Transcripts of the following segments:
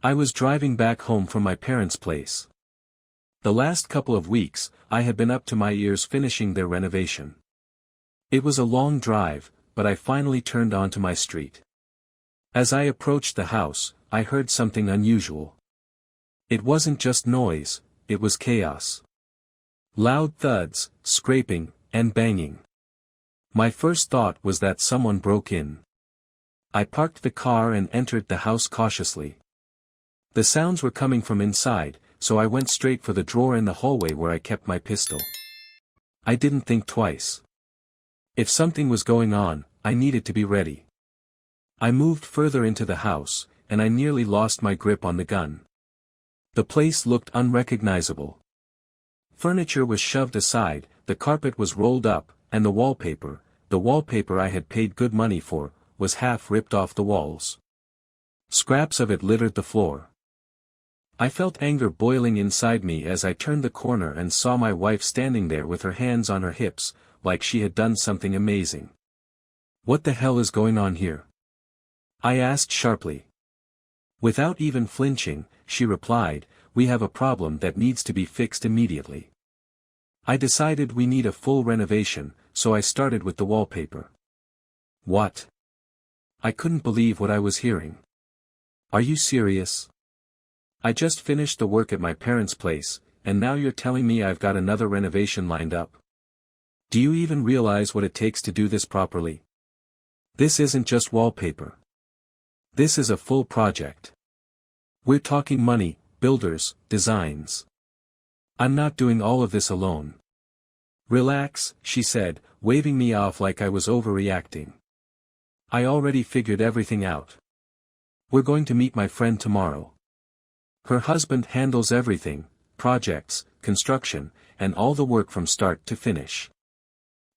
I was driving back home from my parents' place. The last couple of weeks, I had been up to my ears finishing their renovation. It was a long drive, but I finally turned onto my street. As I approached the house, I heard something unusual. It wasn't just noise, it was chaos. Loud thuds, scraping, and banging. My first thought was that someone broke in. I parked the car and entered the house cautiously. The sounds were coming from inside, so I went straight for the drawer in the hallway where I kept my pistol. I didn't think twice. If something was going on, I needed to be ready. I moved further into the house, and I nearly lost my grip on the gun. The place looked unrecognizable. Furniture was shoved aside, the carpet was rolled up, and the wallpaper I had paid good money for, was half ripped off the walls. Scraps of it littered the floor. I felt anger boiling inside me as I turned the corner and saw my wife standing there with her hands on her hips, like she had done something amazing. "What the hell is going on here?" I asked sharply. Without even flinching, she replied, "We have a problem that needs to be fixed immediately." I decided we need a full renovation, so I started with the wallpaper. "What?" I couldn't believe what I was hearing. "Are you serious? I just finished the work at my parents' place, and now you're telling me I've got another renovation lined up? Do you even realize what it takes to do this properly? This isn't just wallpaper. This is a full project. We're talking money, builders, designs. I'm not doing all of this alone." "Relax," she said, waving me off like I was overreacting. "I already figured everything out. We're going to meet my friend tomorrow. Her husband handles everything, projects, construction, and all the work from start to finish."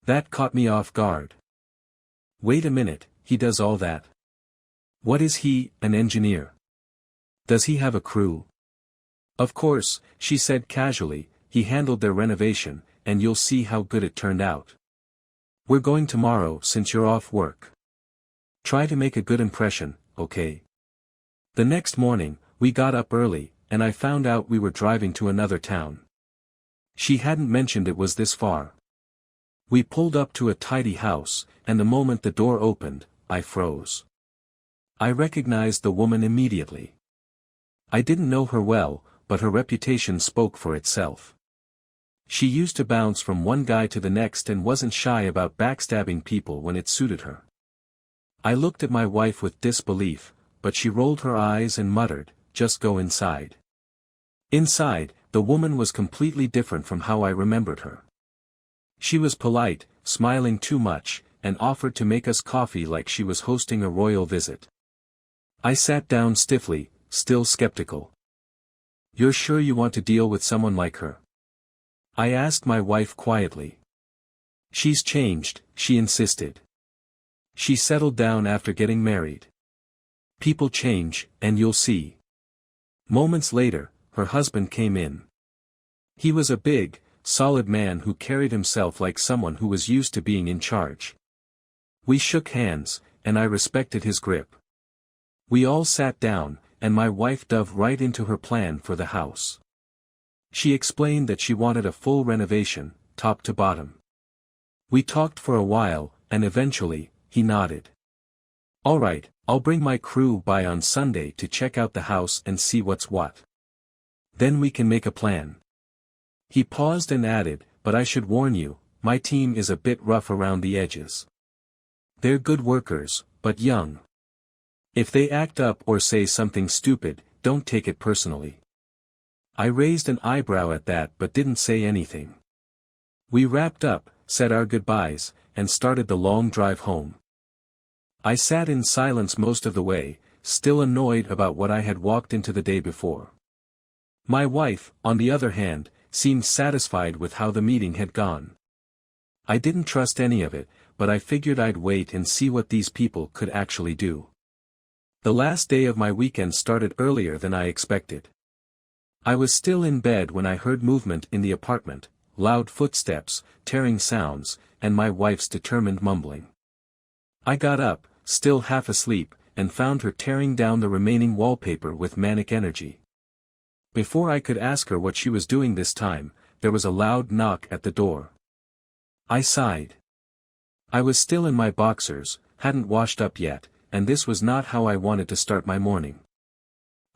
That caught me off guard. Wait a minute, he does all that? What is he, an engineer? Does he have a crew? "Of course," she said casually, "he handled their renovation, and you'll see how good it turned out. We're going tomorrow since you're off work. Try to make a good impression, okay?" The next morning, we got up early, and I found out we were driving to another town. She hadn't mentioned it was this far. We pulled up to a tidy house, and the moment the door opened, I froze. I recognized the woman immediately. I didn't know her well, but her reputation spoke for itself. She used to bounce from one guy to the next and wasn't shy about backstabbing people when it suited her. I looked at my wife with disbelief, but she rolled her eyes and muttered, "Just go inside." Inside, the woman was completely different from how I remembered her. She was polite, smiling too much, and offered to make us coffee like she was hosting a royal visit. I sat down stiffly, still skeptical. "You're sure you want to deal with someone like her?" I asked my wife quietly. "She's changed," she insisted. "She settled down after getting married. People change, and you'll see." Moments later, her husband came in. He was a big, solid man who carried himself like someone who was used to being in charge. We shook hands, and I respected his grip. We all sat down, and my wife dove right into her plan for the house. She explained that she wanted a full renovation, top to bottom. We talked for a while, and eventually, he nodded. "All right, I'll bring my crew by on Sunday to check out the house and see what's what. Then we can make a plan." He paused and added, "But I should warn you, my team is a bit rough around the edges. They're good workers, but young. If they act up or say something stupid, don't take it personally." I raised an eyebrow at that but didn't say anything. We wrapped up, said our goodbyes, and started the long drive home. I sat in silence most of the way, still annoyed about what I had walked into the day before. My wife, on the other hand, seemed satisfied with how the meeting had gone. I didn't trust any of it, but I figured I'd wait and see what these people could actually do. The last day of my weekend started earlier than I expected. I was still in bed when I heard movement in the apartment, loud footsteps, tearing sounds, and my wife's determined mumbling. I got up, still half asleep, and found her tearing down the remaining wallpaper with manic energy. Before I could ask her what she was doing this time, there was a loud knock at the door. I sighed. I was still in my boxers, hadn't washed up yet, and this was not how I wanted to start my morning.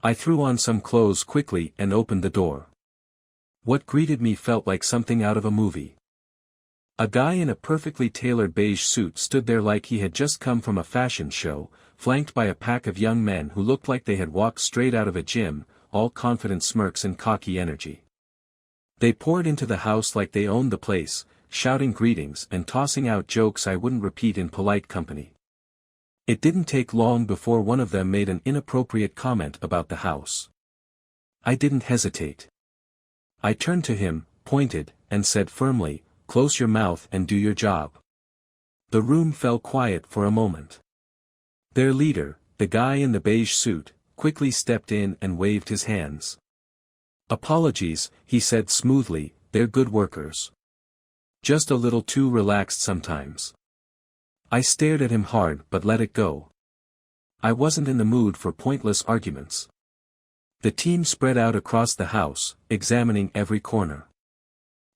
I threw on some clothes quickly and opened the door. What greeted me felt like something out of a movie. A guy in a perfectly tailored beige suit stood there like he had just come from a fashion show, flanked by a pack of young men who looked like they had walked straight out of a gym, all confident smirks and cocky energy. They poured into the house like they owned the place, shouting greetings and tossing out jokes I wouldn't repeat in polite company. It didn't take long before one of them made an inappropriate comment about the house. I didn't hesitate. I turned to him, pointed, and said firmly, "Close your mouth and do your job." The room fell quiet for a moment. Their leader, the guy in the beige suit, quickly stepped in and waved his hands. "Apologies," he said smoothly, "they're good workers. Just a little too relaxed sometimes." I stared at him hard but let it go. I wasn't in the mood for pointless arguments. The team spread out across the house, examining every corner.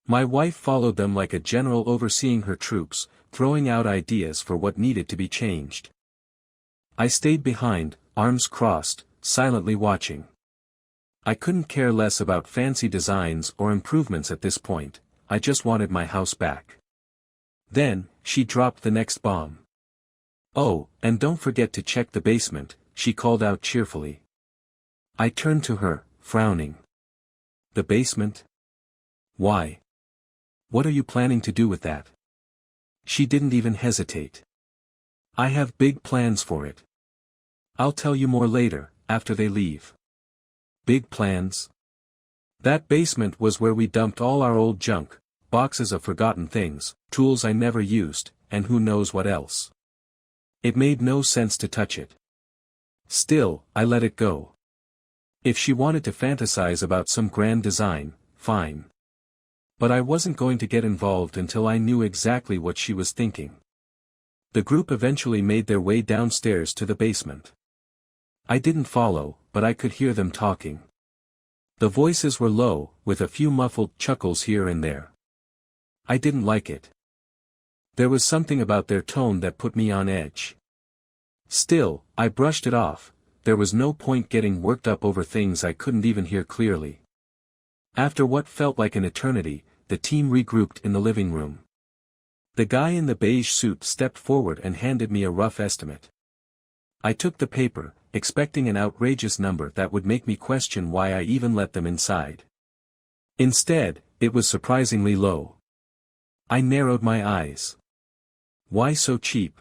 My wife followed them like a general overseeing her troops, throwing out ideas for what needed to be changed. I stayed behind, arms crossed, silently watching. I couldn't care less about fancy designs or improvements at this point, I just wanted my house back. Then, she dropped the next bomb. "Oh, and don't forget to check the basement," she called out cheerfully. I turned to her, frowning. "The basement? Why? What are you planning to do with that?" She didn't even hesitate. "I have big plans for it. I'll tell you more later, after they leave." Big plans? That basement was where we dumped all our old junk, boxes of forgotten things, tools I never used, and who knows what else. It made no sense to touch it. Still, I let it go. If she wanted to fantasize about some grand design, fine. But I wasn't going to get involved until I knew exactly what she was thinking. The group eventually made their way downstairs to the basement. I didn't follow, but I could hear them talking. The voices were low, with a few muffled chuckles here and there. I didn't like it. There was something about their tone that put me on edge. Still, I brushed it off. There was no point getting worked up over things I couldn't even hear clearly. After what felt like an eternity, the team regrouped in the living room. The guy in the beige suit stepped forward and handed me a rough estimate. I took the paper, expecting an outrageous number that would make me question why I even let them inside. Instead, it was surprisingly low. I narrowed my eyes. "Why so cheap?"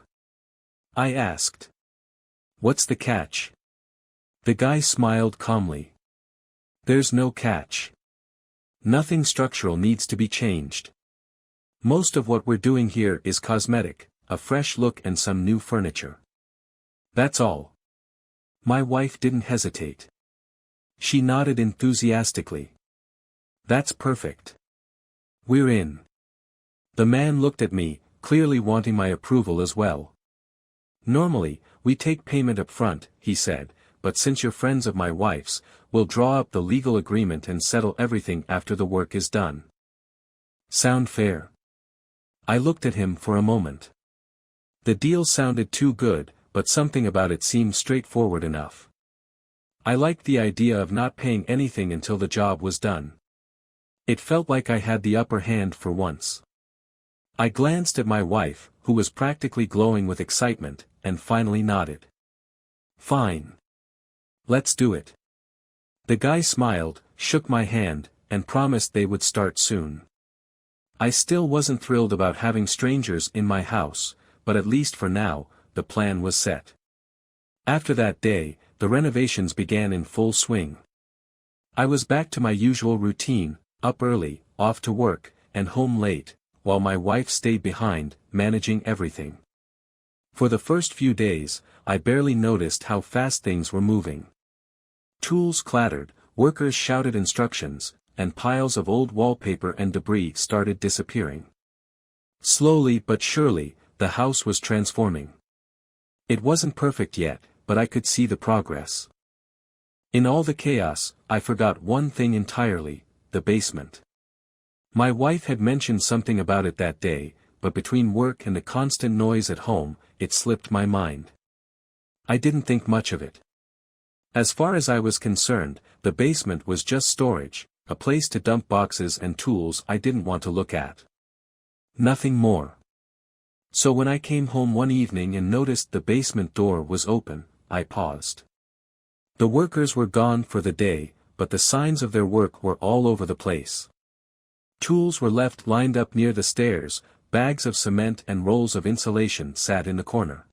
I asked. "What's the catch?" The guy smiled calmly. "There's no catch. Nothing structural needs to be changed. Most of what we're doing here is cosmetic, a fresh look and some new furniture. That's all." My wife didn't hesitate. She nodded enthusiastically. "That's perfect. We're in." The man looked at me, clearly wanting my approval as well. "Normally, we take payment up front," he said, "but since you're friends of my wife's, we'll draw up the legal agreement and settle everything after the work is done. Sound fair?" I looked at him for a moment. The deal sounded too good, but something about it seemed straightforward enough. I liked the idea of not paying anything until the job was done. It felt like I had the upper hand for once. I glanced at my wife, who was practically glowing with excitement, and finally nodded. "Fine. Let's do it." The guy smiled, shook my hand, and promised they would start soon. I still wasn't thrilled about having strangers in my house, but at least for now, the plan was set. After that day, the renovations began in full swing. I was back to my usual routine, up early, off to work, and home late, while my wife stayed behind, managing everything. For the first few days, I barely noticed how fast things were moving. Tools clattered, workers shouted instructions, and piles of old wallpaper and debris started disappearing. Slowly but surely, the house was transforming. It wasn't perfect yet, but I could see the progress. In all the chaos, I forgot one thing entirely: the basement. My wife had mentioned something about it that day, but between work and the constant noise at home, it slipped my mind. I didn't think much of it. As far as I was concerned, the basement was just storage, a place to dump boxes and tools I didn't want to look at. Nothing more. So when I came home one evening and noticed the basement door was open, I paused. The workers were gone for the day, but the signs of their work were all over the place. Tools were left lined up near the stairs, bags of cement and rolls of insulation sat in the corner.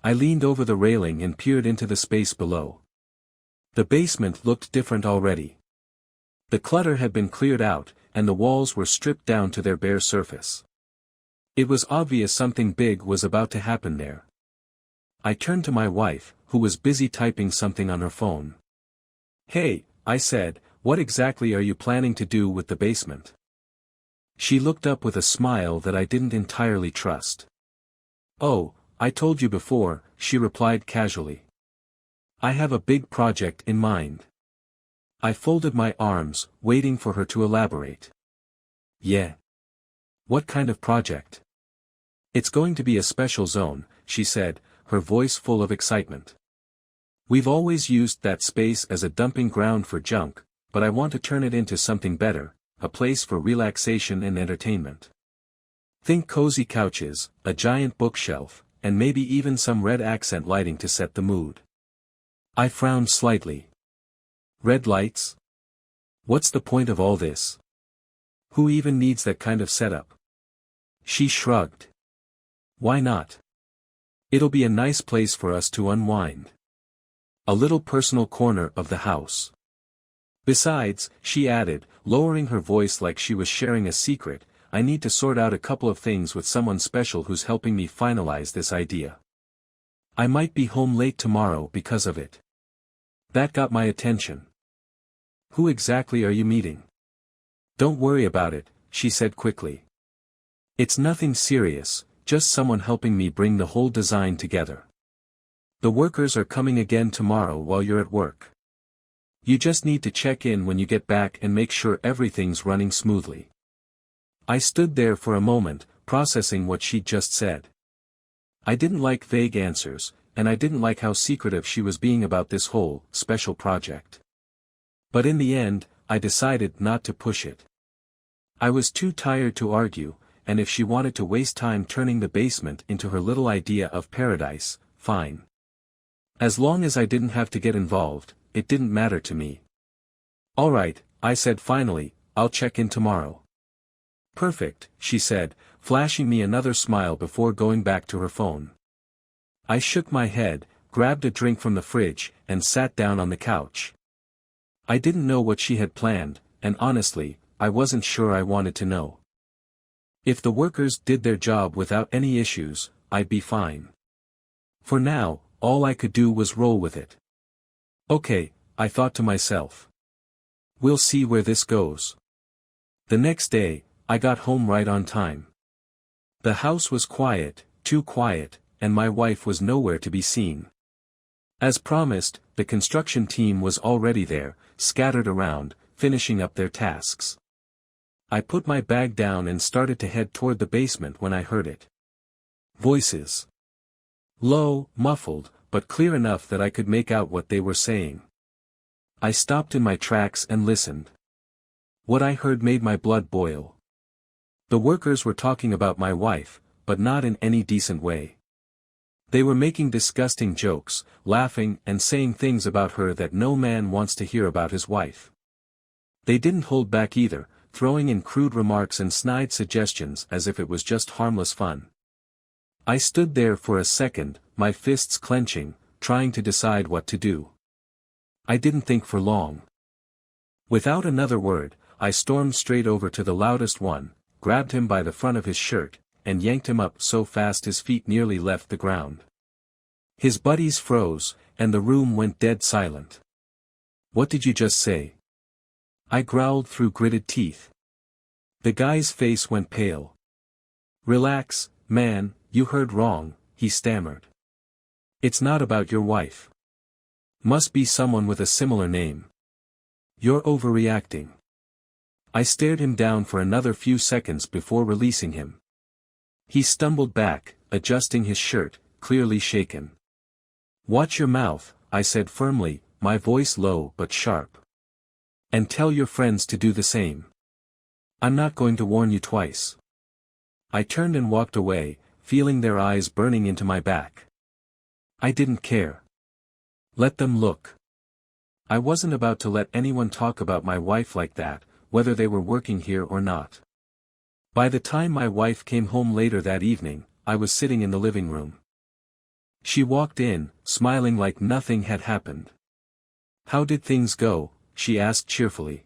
I leaned over the railing and peered into the space below. The basement looked different already. The clutter had been cleared out, and the walls were stripped down to their bare surface. It was obvious something big was about to happen there. I turned to my wife, who was busy typing something on her phone. "Hey," I said, "what exactly are you planning to do with the basement?" She looked up with a smile that I didn't entirely trust. "Oh, I told you before," she replied casually. "I have a big project in mind." I folded my arms, waiting for her to elaborate. "Yeah. What kind of project?" "It's going to be a special zone," she said, her voice full of excitement. "We've always used that space as a dumping ground for junk, but I want to turn it into something better, a place for relaxation and entertainment. Think cozy couches, a giant bookshelf, and maybe even some red accent lighting to set the mood." I frowned slightly. "Red lights? What's the point of all this? Who even needs that kind of setup?" She shrugged. "Why not? It'll be a nice place for us to unwind. A little personal corner of the house. Besides," she added, lowering her voice like she was sharing a secret, "I need to sort out a couple of things with someone special who's helping me finalize this idea. I might be home late tomorrow because of it." That got my attention. "Who exactly are you meeting?" "Don't worry about it," she said quickly. "It's nothing serious, just someone helping me bring the whole design together. The workers are coming again tomorrow while you're at work. You just need to check in when you get back and make sure everything's running smoothly." I stood there for a moment, processing what she'd just said. I didn't like vague answers, and I didn't like how secretive she was being about this whole, special project. But in the end, I decided not to push it. I was too tired to argue, and if she wanted to waste time turning the basement into her little idea of paradise, fine. As long as I didn't have to get involved, it didn't matter to me. "All right," I said finally, "I'll check in tomorrow." "Perfect," she said, flashing me another smile before going back to her phone. I shook my head, grabbed a drink from the fridge, and sat down on the couch. I didn't know what she had planned, and honestly, I wasn't sure I wanted to know. If the workers did their job without any issues, I'd be fine. For now, all I could do was roll with it. Okay, I thought to myself. We'll see where this goes. The next day, I got home right on time. The house was quiet, too quiet, and my wife was nowhere to be seen. As promised, the construction team was already there, scattered around, finishing up their tasks. I put my bag down and started to head toward the basement when I heard it. Voices. Low, muffled, but clear enough that I could make out what they were saying. I stopped in my tracks and listened. What I heard made my blood boil. The workers were talking about my wife, but not in any decent way. They were making disgusting jokes, laughing and saying things about her that no man wants to hear about his wife. They didn't hold back either, throwing in crude remarks and snide suggestions as if it was just harmless fun. I stood there for a second, my fists clenching, trying to decide what to do. I didn't think for long. Without another word, I stormed straight over to the loudest one, grabbed him by the front of his shirt, and yanked him up so fast his feet nearly left the ground. His buddies froze, and the room went dead silent. What did you just say? I growled through gritted teeth. The guy's face went pale. Relax, man, you heard wrong, he stammered. It's not about your wife. Must be someone with a similar name. You're overreacting. I stared him down for another few seconds before releasing him. He stumbled back, adjusting his shirt, clearly shaken. Watch your mouth, I said firmly, my voice low but sharp. And tell your friends to do the same. I'm not going to warn you twice. I turned and walked away, feeling their eyes burning into my back. I didn't care. Let them look. I wasn't about to let anyone talk about my wife like that, whether they were working here or not. By the time my wife came home later that evening, I was sitting in the living room. She walked in, smiling like nothing had happened. How did things go? She asked cheerfully.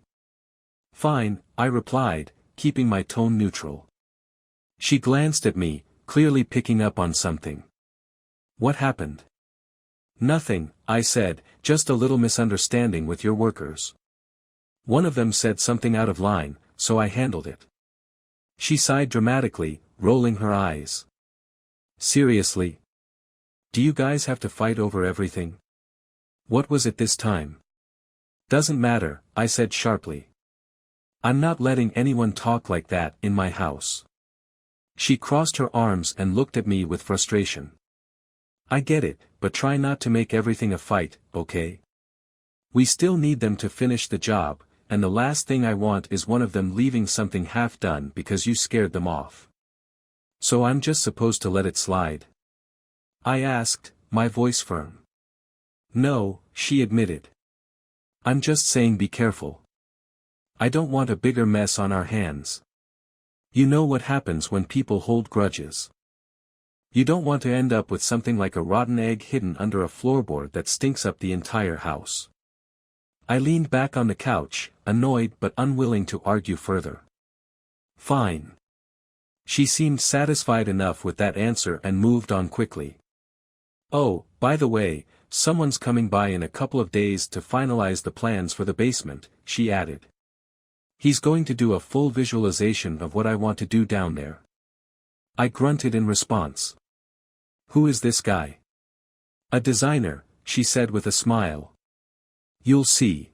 Fine, I replied, keeping my tone neutral. She glanced at me, clearly picking up on something. What happened? Nothing, I said, just a little misunderstanding with your workers. One of them said something out of line, so I handled it. She sighed dramatically, rolling her eyes. Seriously? Do you guys have to fight over everything? What was it this time? Doesn't matter, I said sharply. I'm not letting anyone talk like that in my house. She crossed her arms and looked at me with frustration. I get it, but try not to make everything a fight, okay? We still need them to finish the job, and the last thing I want is one of them leaving something half done because you scared them off. So I'm just supposed to let it slide? I asked, my voice firm. No, she admitted. I'm just saying be careful. I don't want a bigger mess on our hands. You know what happens when people hold grudges. You don't want to end up with something like a rotten egg hidden under a floorboard that stinks up the entire house. I leaned back on the couch, annoyed but unwilling to argue further. Fine. She seemed satisfied enough with that answer and moved on quickly. Oh, by the way, someone's coming by in a couple of days to finalize the plans for the basement, she added. He's going to do a full visualization of what I want to do down there. I grunted in response. Who is this guy? A designer, she said with a smile. You'll see.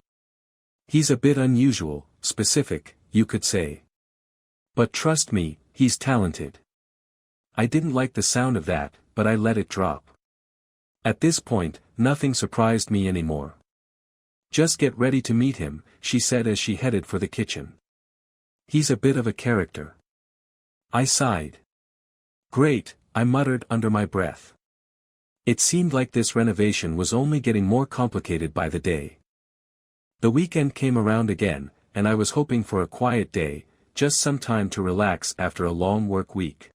He's a bit unusual, specific, you could say. But trust me, he's talented. I didn't like the sound of that, but I let it drop. At this point, nothing surprised me anymore. Just get ready to meet him, she said as she headed for the kitchen. He's a bit of a character. I sighed. Great, I muttered under my breath. It seemed like this renovation was only getting more complicated by the day. The weekend came around again, and I was hoping for a quiet day, just some time to relax after a long work week.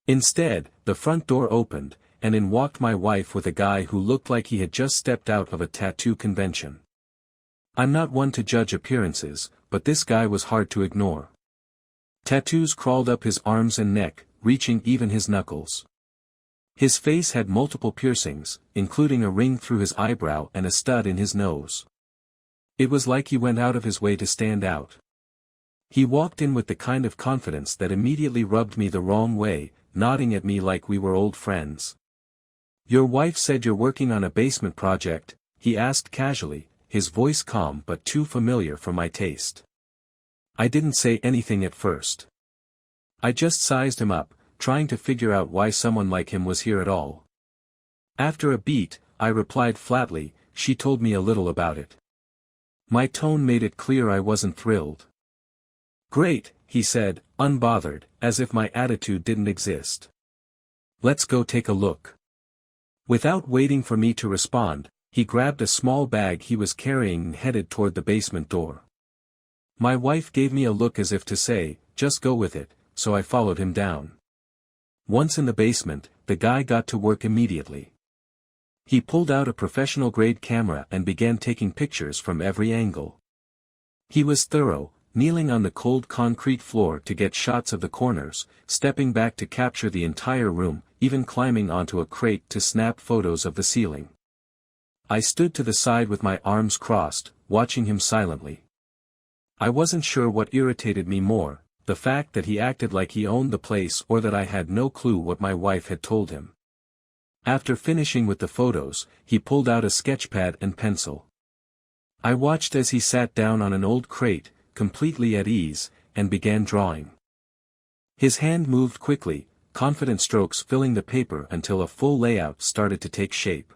Instead, the front door opened, and in walked my wife with a guy who looked like he had just stepped out of a tattoo convention. I'm not one to judge appearances, but this guy was hard to ignore. Tattoos crawled up his arms and neck, reaching even his knuckles. His face had multiple piercings, including a ring through his eyebrow and a stud in his nose. It was like he went out of his way to stand out. He walked in with the kind of confidence that immediately rubbed me the wrong way, nodding at me like we were old friends. Your wife said you're working on a basement project, he asked casually, his voice calm but too familiar for my taste. I didn't say anything at first. I just sized him up, trying to figure out why someone like him was here at all. After a beat, I replied flatly, she told me a little about it. My tone made it clear I wasn't thrilled. Great, he said, unbothered, as if my attitude didn't exist. Let's go take a look. Without waiting for me to respond, he grabbed a small bag he was carrying and headed toward the basement door. My wife gave me a look as if to say, just go with it, so I followed him down. Once in the basement, the guy got to work immediately. He pulled out a professional-grade camera and began taking pictures from every angle. He was thorough, kneeling on the cold concrete floor to get shots of the corners, stepping back to capture the entire room, even climbing onto a crate to snap photos of the ceiling. I stood to the side with my arms crossed, watching him silently. I wasn't sure what irritated me more, the fact that he acted like he owned the place or that I had no clue what my wife had told him. After finishing with the photos, he pulled out a sketchpad and pencil. I watched as he sat down on an old crate, completely at ease, and began drawing. His hand moved quickly, confident strokes filling the paper until a full layout started to take shape.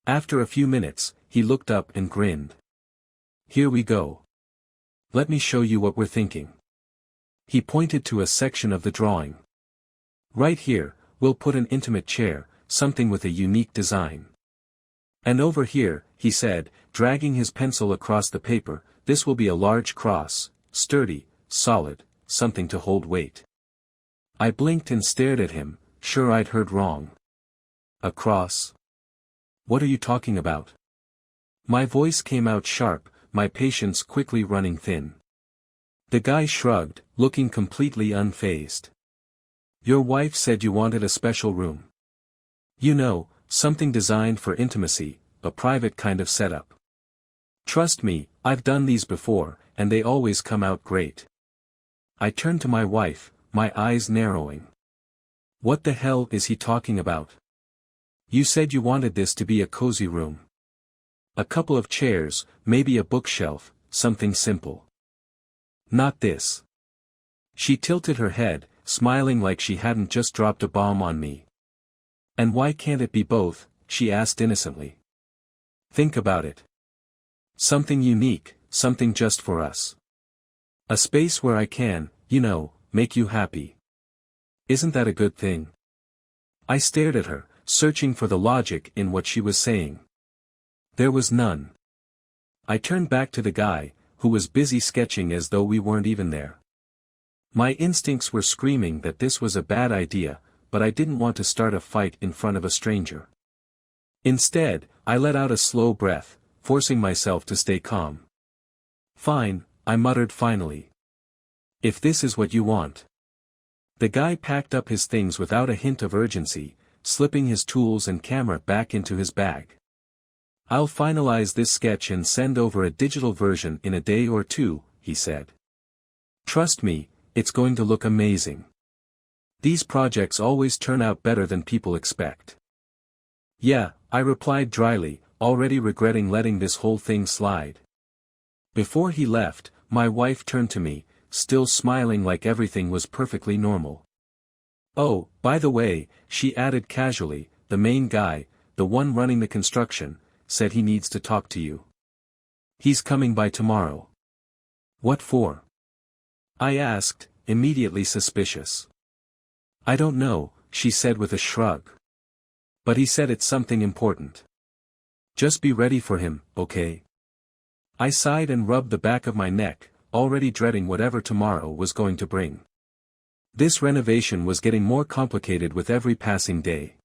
After a few minutes, he looked up and grinned. "Here we go. Let me show you what we're thinking." He pointed to a section of the drawing. "Right here, we'll put an intimate chair, something with a unique design. And over here," he said, dragging his pencil across the paper, "this will be a large cross, sturdy, solid, something to hold weight." I blinked and stared at him, sure I'd heard wrong. "A cross? What are you talking about?" My voice came out sharp, my patience quickly running thin. The guy shrugged, looking completely unfazed. "Your wife said you wanted a special room. You know, something designed for intimacy, a private kind of setup. Trust me, I've done these before, and they always come out great." I turned to my wife, my eyes narrowing. "What the hell is he talking about? You said you wanted this to be a cozy room. A couple of chairs, maybe a bookshelf, something simple. Not this." She tilted her head, smiling like she hadn't just dropped a bomb on me. "And why can't it be both?" she asked innocently. "Think about it. Something unique, something just for us. A space where I can, you know, make you happy. Isn't that a good thing?" I stared at her, searching for the logic in what she was saying. There was none. I turned back to the guy, who was busy sketching as though we weren't even there. My instincts were screaming that this was a bad idea, but I didn't want to start a fight in front of a stranger. Instead, I let out a slow breath, forcing myself to stay calm. "Fine," I muttered finally. "If this is what you want." The guy packed up his things without a hint of urgency, slipping his tools and camera back into his bag. "I'll finalize this sketch and send over a digital version in a day or two," he said. "Trust me, it's going to look amazing. These projects always turn out better than people expect." "Yeah," I replied dryly, already regretting letting this whole thing slide. Before he left, my wife turned to me, still smiling like everything was perfectly normal. "Oh, by the way," she added casually, "the main guy, the one running the construction, said he needs to talk to you. He's coming by tomorrow." "What for?" I asked, immediately suspicious. "I don't know," she said with a shrug. "But he said it's something important. Just be ready for him, okay?" I sighed and rubbed the back of my neck, already dreading whatever tomorrow was going to bring. This renovation was getting more complicated with every passing day.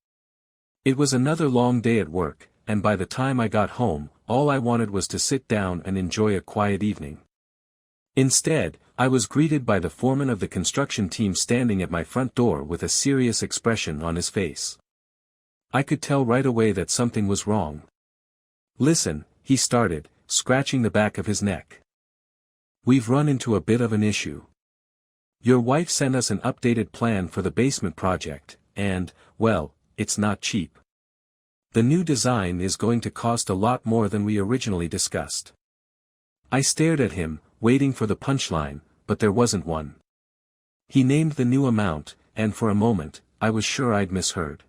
It was another long day at work, and by the time I got home, all I wanted was to sit down and enjoy a quiet evening. Instead, I was greeted by the foreman of the construction team standing at my front door with a serious expression on his face. I could tell right away that something was wrong. "Listen," he started, scratching the back of his neck. "We've run into a bit of an issue. Your wife sent us an updated plan for the basement project, and, well, it's not cheap. The new design is going to cost a lot more than we originally discussed." I stared at him, waiting for the punchline, but there wasn't one. He named the new amount, and for a moment, I was sure I'd misheard.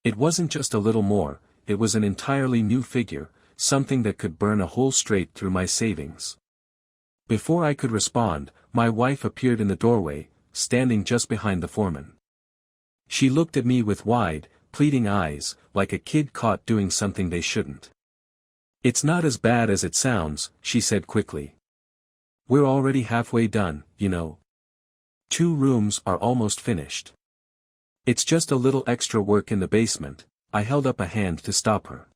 It wasn't just a little more, it was an entirely new figure, something that could burn a hole straight through my savings. Before I could respond, my wife appeared in the doorway, standing just behind the foreman. She looked at me with wide, pleading eyes, like a kid caught doing something they shouldn't. "It's not as bad as it sounds," she said quickly. "We're already halfway done, you know. 2 rooms are almost finished. It's just a little extra work in the basement." I held up a hand to stop her.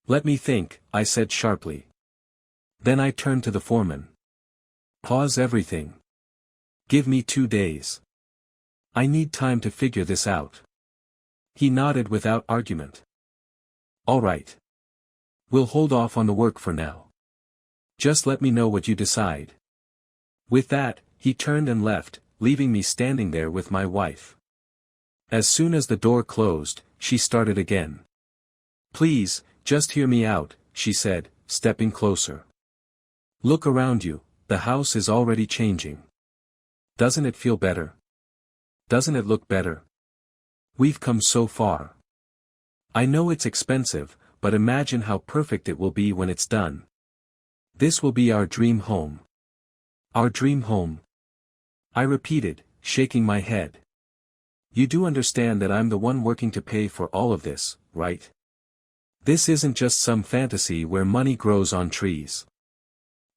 "Let me think," I said sharply. Then I turned to the foreman. "Pause everything. Give me 2 days. I need time to figure this out." He nodded without argument. "All right. We'll hold off on the work for now. Just let me know what you decide." With that, he turned and left, leaving me standing there with my wife. As soon as the door closed, she started again. "Please, just hear me out," she said, stepping closer. "Look around you, the house is already changing. Doesn't it feel better? Doesn't it look better? We've come so far. I know it's expensive, but imagine how perfect it will be when it's done. This will be our dream home." "Our dream home?" I repeated, shaking my head. "You do understand that I'm the one working to pay for all of this, right? This isn't just some fantasy where money grows on trees.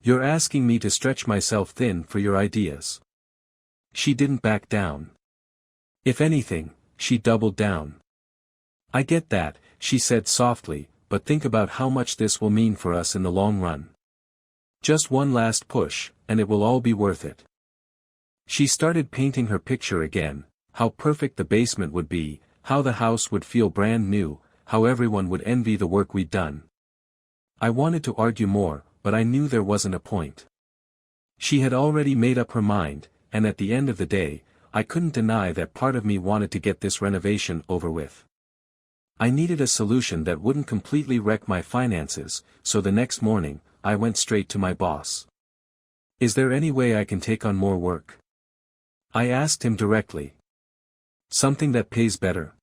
You're asking me to stretch myself thin for your ideas." She didn't back down. If anything, she doubled down. "I get that," she said softly, "but think about how much this will mean for us in the long run. Just one last push, and it will all be worth it." She started painting her picture again, how perfect the basement would be, how the house would feel brand new, how everyone would envy the work we'd done. I wanted to argue more, but I knew there wasn't a point. She had already made up her mind, and at the end of the day, I couldn't deny that part of me wanted to get this renovation over with. I needed a solution that wouldn't completely wreck my finances, so the next morning, I went straight to my boss. "Is there any way I can take on more work?" I asked him directly. "Something that pays better?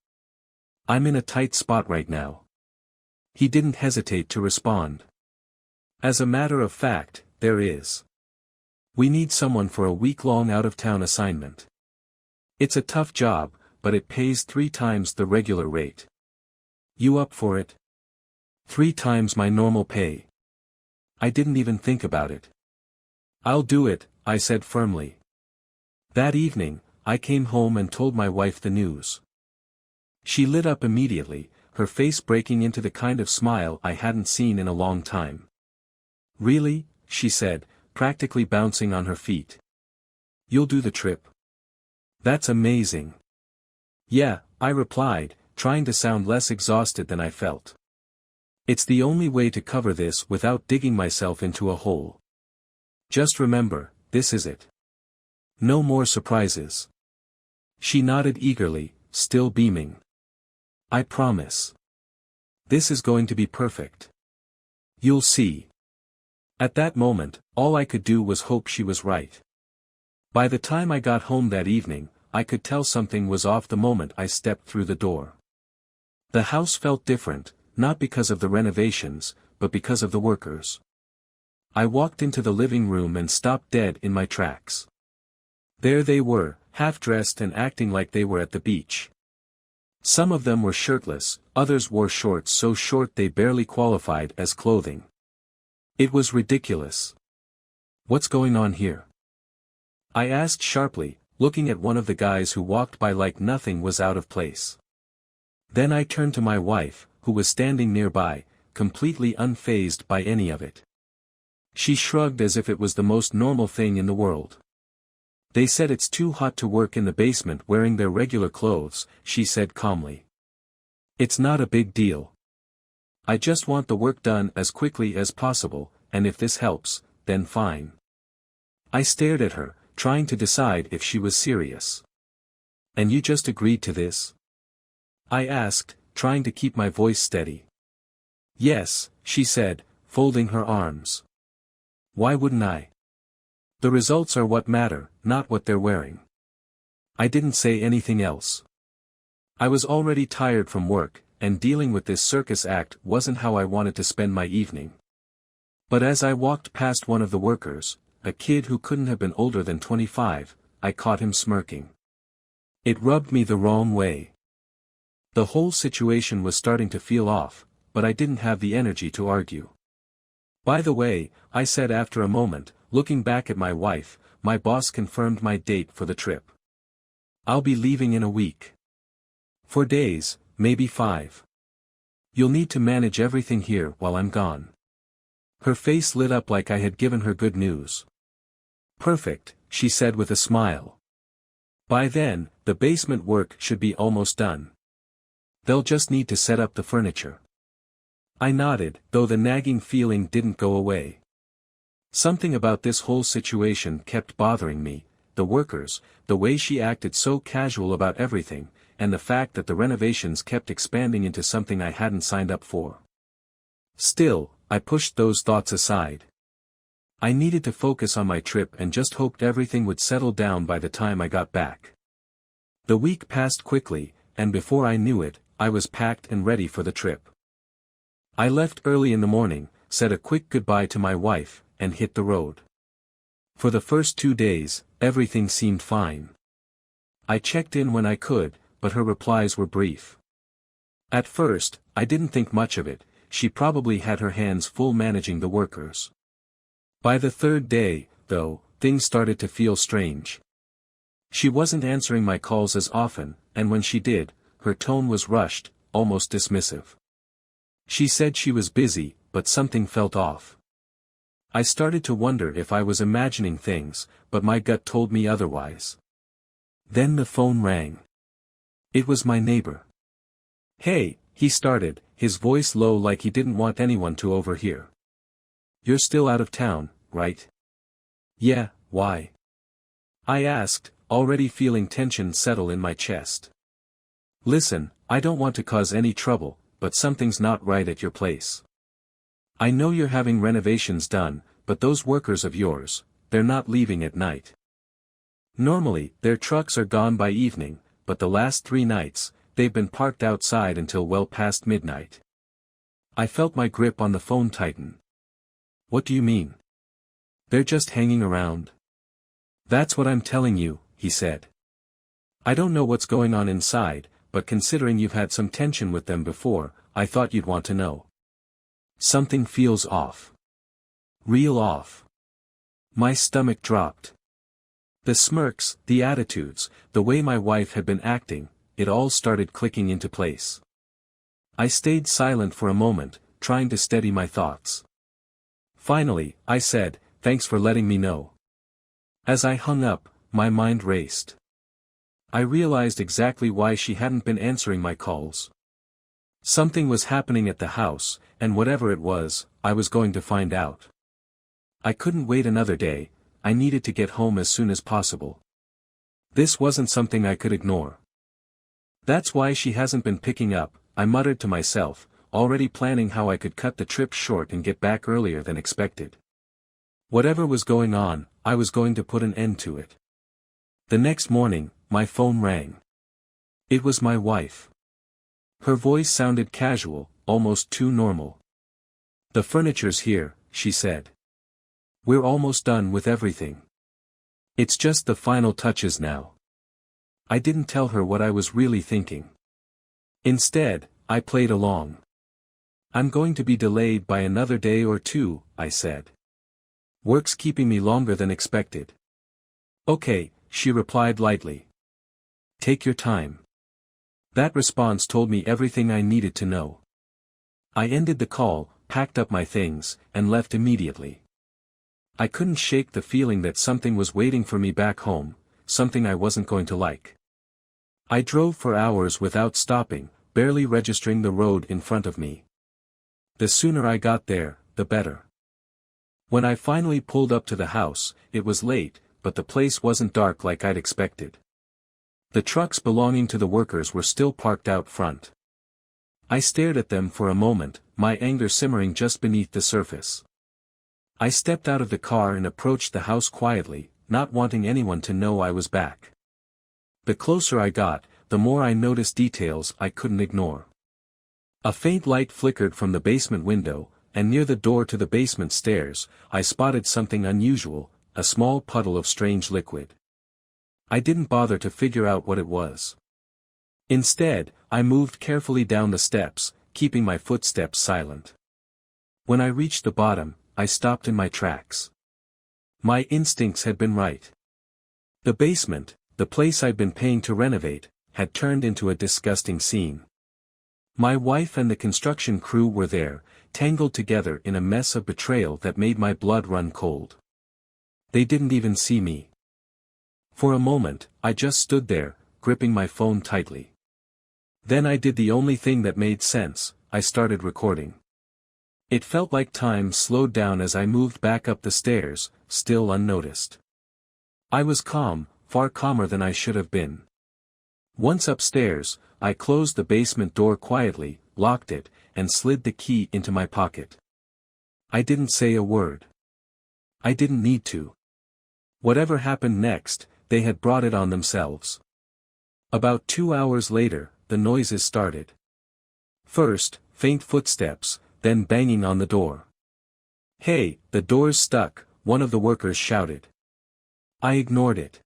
I'm in a tight spot right now." He didn't hesitate to respond. "As a matter of fact, there is. We need someone for a week-long out-of-town assignment. It's a tough job, but it pays 3 times the regular rate. You up for it?" 3 times my normal pay. I didn't even think about it. "I'll do it," I said firmly. That evening, I came home and told my wife the news. She lit up immediately, her face breaking into the kind of smile I hadn't seen in a long time. "Really?" she said, practically bouncing on her feet. "You'll do the trip? That's amazing." "Yeah," I replied, trying to sound less exhausted than I felt. "It's the only way to cover this without digging myself into a hole. Just remember, this is it. No more surprises." She nodded eagerly, still beaming. "I promise. This is going to be perfect. You'll see." At that moment, all I could do was hope she was right. By the time I got home that evening, I could tell something was off the moment I stepped through the door. The house felt different, not because of the renovations, but because of the workers. I walked into the living room and stopped dead in my tracks. There they were, half-dressed and acting like they were at the beach. Some of them were shirtless, others wore shorts so short they barely qualified as clothing. It was ridiculous. "What's going on here?" I asked sharply, looking at one of the guys who walked by like nothing was out of place. Then I turned to my wife, who was standing nearby, completely unfazed by any of it. She shrugged as if it was the most normal thing in the world. "They said it's too hot to work in the basement wearing their regular clothes," she said calmly. "It's not a big deal. I just want the work done as quickly as possible, and if this helps, then fine." I stared at her, trying to decide if she was serious. "And you just agreed to this?" I asked, trying to keep my voice steady. "Yes," she said, folding her arms. "Why wouldn't I? The results are what matter, not what they're wearing." I didn't say anything else. I was already tired from work, and dealing with this circus act wasn't how I wanted to spend my evening. But as I walked past one of the workers, a kid who couldn't have been older than 25, I caught him smirking. It rubbed me the wrong way. The whole situation was starting to feel off, but I didn't have the energy to argue. "By the way," I said after a moment, looking back at my wife, "my boss confirmed my date for the trip. I'll be leaving in a week. 4 days, maybe 5. You'll need to manage everything here while I'm gone." Her face lit up like I had given her good news. "Perfect," she said with a smile. "By then, the basement work should be almost done. They'll just need to set up the furniture." I nodded, though the nagging feeling didn't go away. Something about this whole situation kept bothering me, the workers, the way she acted so casual about everything, and the fact that the renovations kept expanding into something I hadn't signed up for. Still, I pushed those thoughts aside. I needed to focus on my trip and just hoped everything would settle down by the time I got back. The week passed quickly, and before I knew it, I was packed and ready for the trip. I left early in the morning, said a quick goodbye to my wife, and hit the road. For the first 2 days, everything seemed fine. I checked in when I could, but her replies were brief. At first, I didn't think much of it. She probably had her hands full managing the workers. By the 3rd day, though, things started to feel strange. She wasn't answering my calls as often, and when she did, her tone was rushed, almost dismissive. She said she was busy, but something felt off. I started to wonder if I was imagining things, but my gut told me otherwise. Then the phone rang. It was my neighbor. "Hey," he started, his voice low like he didn't want anyone to overhear. "You're still out of town, right?" "Yeah, why?" I asked, already feeling tension settle in my chest. "Listen, I don't want to cause any trouble, but something's not right at your place. I know you're having renovations done, but those workers of yours, they're not leaving at night. Normally, their trucks are gone by evening, but the last 3 nights, they've been parked outside until well past midnight." I felt my grip on the phone tighten. "What do you mean?" "They're just hanging around." "That's what I'm telling you," he said. "I don't know what's going on inside, but considering you've had some tension with them before, I thought you'd want to know. Something feels off. Real off." My stomach dropped. The smirks, the attitudes, the way my wife had been acting, it all started clicking into place. I stayed silent for a moment, trying to steady my thoughts. Finally, I said, "Thanks for letting me know." As I hung up, my mind raced. I realized exactly why she hadn't been answering my calls. Something was happening at the house, and whatever it was, I was going to find out. I couldn't wait another day. I needed to get home as soon as possible. This wasn't something I could ignore. "That's why she hasn't been picking up," I muttered to myself, already planning how I could cut the trip short and get back earlier than expected. Whatever was going on, I was going to put an end to it. The next morning, my phone rang. It was my wife. Her voice sounded casual, almost too normal. "The furniture's here," she said. "We're almost done with everything. It's just the final touches now." I didn't tell her what I was really thinking. Instead, I played along. "I'm going to be delayed by another day or 2, I said. "Work's keeping me longer than expected." "Okay," she replied lightly. "Take your time." That response told me everything I needed to know. I ended the call, packed up my things, and left immediately. I couldn't shake the feeling that something was waiting for me back home, something I wasn't going to like. I drove for hours without stopping, barely registering the road in front of me. The sooner I got there, the better. When I finally pulled up to the house, it was late, but the place wasn't dark like I'd expected. The trucks belonging to the workers were still parked out front. I stared at them for a moment, my anger simmering just beneath the surface. I stepped out of the car and approached the house quietly, not wanting anyone to know I was back. The closer I got, the more I noticed details I couldn't ignore. A faint light flickered from the basement window, and near the door to the basement stairs, I spotted something unusual, a small puddle of strange liquid. I didn't bother to figure out what it was. Instead, I moved carefully down the steps, keeping my footsteps silent. When I reached the bottom, I stopped in my tracks. My instincts had been right. The basement, the place I'd been paying to renovate, had turned into a disgusting scene. My wife and the construction crew were there, tangled together in a mess of betrayal that made my blood run cold. They didn't even see me. For a moment, I just stood there, gripping my phone tightly. Then I did the only thing that made sense, I started recording. It felt like time slowed down as I moved back up the stairs, still unnoticed. I was calm, far calmer than I should have been. Once upstairs, I closed the basement door quietly, locked it, and slid the key into my pocket. I didn't say a word. I didn't need to. Whatever happened next, they had brought it on themselves. About 2 hours later, the noises started. First, faint footsteps, then banging on the door. "Hey, the door's stuck," one of the workers shouted. I ignored it.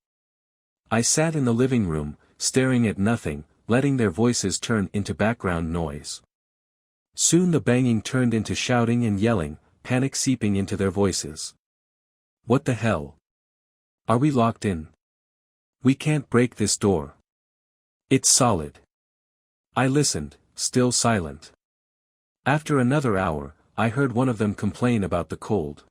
I sat in the living room, staring at nothing, letting their voices turn into background noise. Soon the banging turned into shouting and yelling, panic seeping into their voices. "What the hell? Are we locked in? We can't break this door. It's solid." I listened, still silent. After another hour, I heard one of them complain about the cold.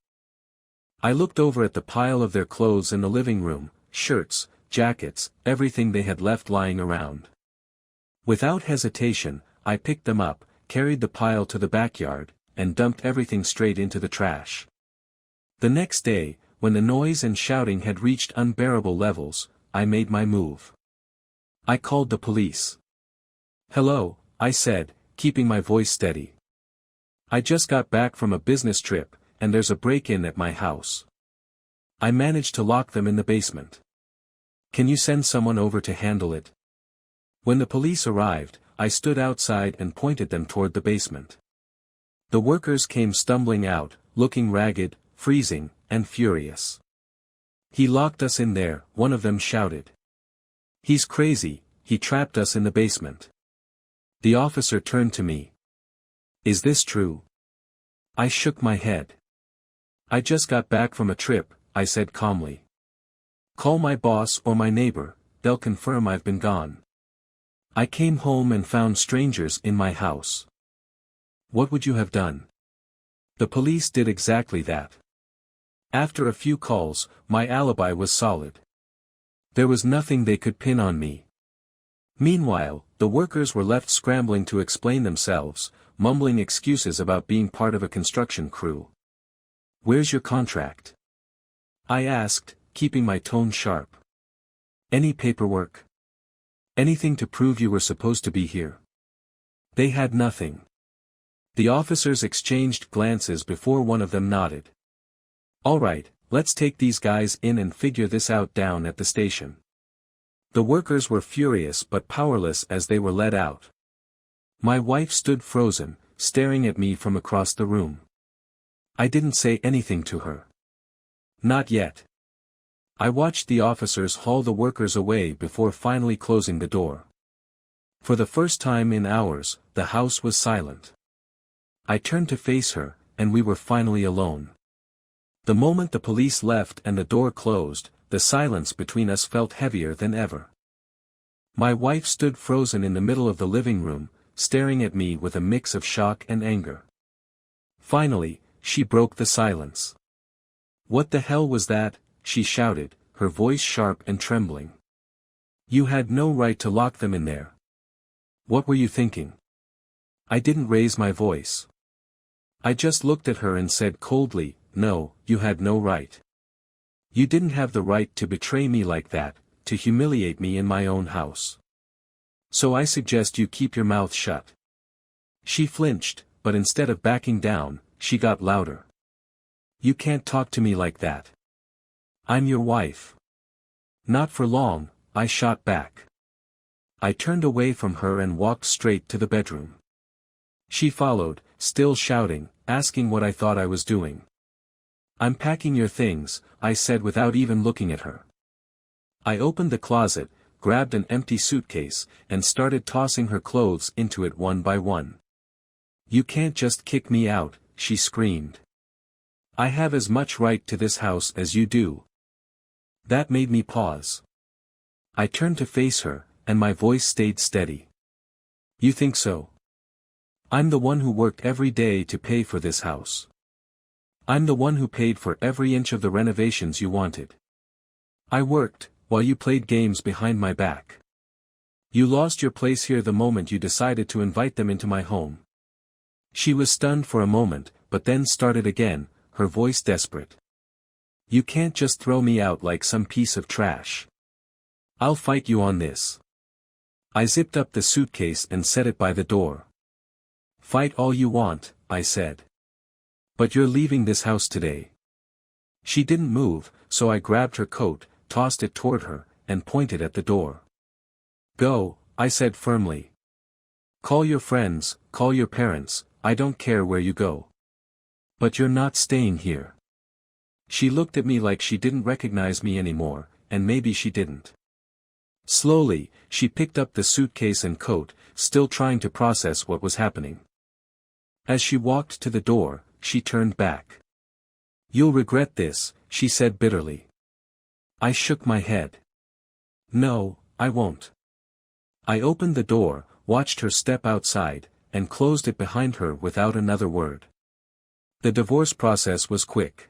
I looked over at the pile of their clothes in the living room, shirts, jackets, everything they had left lying around. Without hesitation, I picked them up, carried the pile to the backyard, and dumped everything straight into the trash. The next day, when the noise and shouting had reached unbearable levels, I made my move. I called the police. "Hello," I said, keeping my voice steady. "I just got back from a business trip, and there's a break-in at my house. I managed to lock them in the basement. Can you send someone over to handle it?" When the police arrived, I stood outside and pointed them toward the basement. The workers came stumbling out, looking ragged, freezing, and furious. "He locked us in there," one of them shouted. "He's crazy, he trapped us in the basement." The officer turned to me. "Is this true?" I shook my head. "I just got back from a trip," I said calmly. "Call my boss or my neighbor, they'll confirm I've been gone. I came home and found strangers in my house." "What would you have done?" The police did exactly that. After a few calls, my alibi was solid. There was nothing they could pin on me. Meanwhile, the workers were left scrambling to explain themselves, mumbling excuses about being part of a construction crew. "Where's your contract?" I asked, keeping my tone sharp. "Any paperwork? Anything to prove you were supposed to be here?" They had nothing. The officers exchanged glances before one of them nodded. "All right, let's take these guys in and figure this out down at the station." The workers were furious but powerless as they were led out. My wife stood frozen, staring at me from across the room. I didn't say anything to her. Not yet. I watched the officers haul the workers away before finally closing the door. For the first time in hours, the house was silent. I turned to face her, and we were finally alone. The moment the police left and the door closed, the silence between us felt heavier than ever. My wife stood frozen in the middle of the living room, staring at me with a mix of shock and anger. Finally, she broke the silence. "What the hell was that?" she shouted, her voice sharp and trembling. "You had no right to lock them in there. What were you thinking?" I didn't raise my voice. I just looked at her and said coldly, "No, you had no right. You didn't have the right to betray me like that, to humiliate me in my own house. So I suggest you keep your mouth shut." She flinched, but instead of backing down, she got louder. "You can't talk to me like that. I'm your wife." "Not for long," I shot back. I turned away from her and walked straight to the bedroom. She followed, still shouting, asking what I thought I was doing. "I'm packing your things," I said without even looking at her. I opened the closet, grabbed an empty suitcase, and started tossing her clothes into it one by one. "You can't just kick me out," she screamed. "I have as much right to this house as you do." That made me pause. I turned to face her, and my voice stayed steady. "You think so? I'm the one who worked every day to pay for this house. I'm the one who paid for every inch of the renovations you wanted. I worked, while you played games behind my back. You lost your place here the moment you decided to invite them into my home." She was stunned for a moment, but then started again, her voice desperate. "You can't just throw me out like some piece of trash. I'll fight you on this. I zipped up the suitcase and set it by the door. "Fight all you want," I said. "But you're leaving this house today." She didn't move, so I grabbed her coat, tossed it toward her, and pointed at the door. "Go," I said firmly. "Call your friends, call your parents, I don't care where you go. But you're not staying here." She looked at me like she didn't recognize me anymore, and maybe she didn't. Slowly, she picked up the suitcase and coat, still trying to process what was happening. As she walked to the door, she turned back. "You'll regret this," she said bitterly. I shook my head. "No, I won't." I opened the door, watched her step outside, and closed it behind her without another word. The divorce process was quick.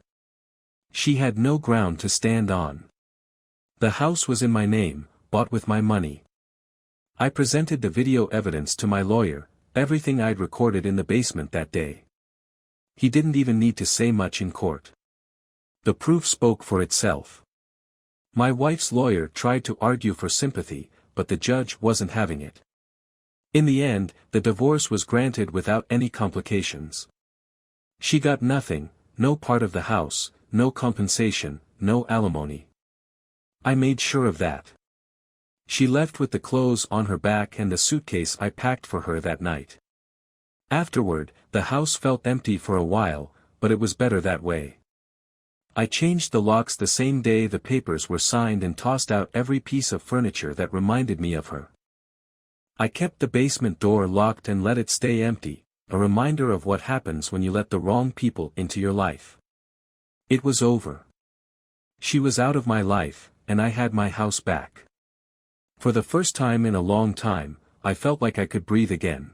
She had no ground to stand on. The house was in my name, bought with my money. I presented the video evidence to my lawyer, everything I'd recorded in the basement that day. He didn't even need to say much in court. The proof spoke for itself. My wife's lawyer tried to argue for sympathy, but the judge wasn't having it. In the end, the divorce was granted without any complications. She got nothing, no part of the house, no compensation, no alimony. I made sure of that. She left with the clothes on her back and the suitcase I packed for her that night. Afterward, the house felt empty for a while, but it was better that way. I changed the locks the same day the papers were signed and tossed out every piece of furniture that reminded me of her. I kept the basement door locked and let it stay empty, a reminder of what happens when you let the wrong people into your life. It was over. She was out of my life, and I had my house back. For the first time in a long time, I felt like I could breathe again.